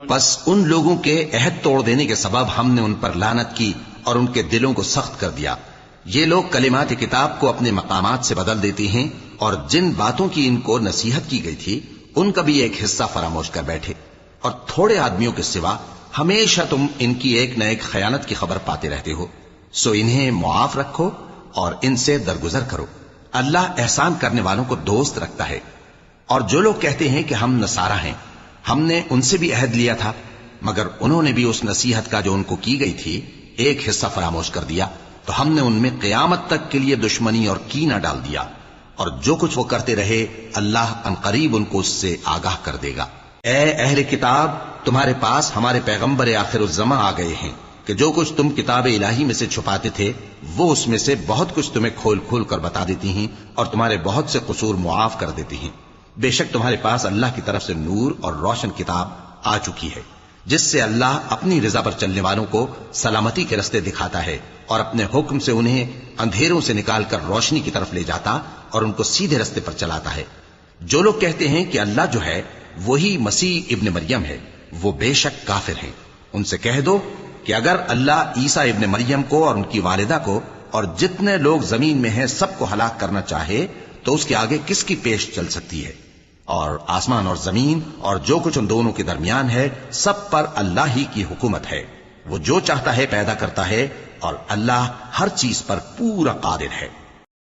بس ان لوگوں کے عہد توڑ دینے کے سبب ہم نے ان پر لعنت کی اور ان کے دلوں کو سخت کر دیا۔ یہ لوگ کلمات کتاب کو اپنے مقامات سے بدل دیتی ہیں، اور جن باتوں کی ان کو نصیحت کی گئی تھی ان کا بھی ایک حصہ فراموش کر بیٹھے، اور تھوڑے آدمیوں کے سوا ہمیشہ تم ان کی ایک نہ ایک خیانت کی خبر پاتے رہتے ہو۔ سو انہیں معاف رکھو اور ان سے درگزر کرو۔ اللہ احسان کرنے والوں کو دوست رکھتا ہے۔ اور جو لوگ کہتے ہیں کہ ہم نصارہ ہیں، ہم نے ان سے بھی عہد لیا تھا، مگر انہوں نے بھی اس نصیحت کا جو ان کو کی گئی تھی ایک حصہ فراموش کر دیا، تو ہم نے ان میں قیامت تک کے لیے دشمنی اور کینہ ڈال دیا، اور جو کچھ وہ کرتے رہے اللہ عنقریب ان کو اس سے آگاہ کر دے گا۔ اے اہل کتاب، تمہارے پاس ہمارے پیغمبر آخر الزماں آ گئے ہیں کہ جو کچھ تم کتاب الہی میں سے چھپاتے تھے وہ اس میں سے بہت کچھ تمہیں کھول کھول کر بتا دیتی ہیں، اور تمہارے بہت سے قصور معاف کر دیتی ہیں۔ بے شک تمہارے پاس اللہ کی طرف سے نور اور روشن کتاب آ چکی ہے، جس سے اللہ اپنی رضا پر چلنے والوں کو سلامتی کے رستے دکھاتا ہے، اور اپنے حکم سے انہیں اندھیروں سے نکال کر روشنی کی طرف لے جاتا اور ان کو سیدھے رستے پر چلاتا ہے۔ جو لوگ کہتے ہیں کہ اللہ جو ہے وہی مسیح ابن مریم ہے، وہ بے شک کافر ہیں۔ ان سے کہہ دو کہ اگر اللہ عیسیٰ ابن مریم کو اور ان کی والدہ کو اور جتنے لوگ زمین میں ہیں سب کو ہلاک کرنا چاہے تو اس کے آگے کس کی پیش چل سکتی ہے؟ اور آسمان اور زمین اور جو کچھ ان دونوں کے درمیان ہے سب پر اللہ ہی کی حکومت ہے۔ وہ جو چاہتا ہے پیدا کرتا ہے، اور اللہ ہر چیز پر پورا قادر ہے۔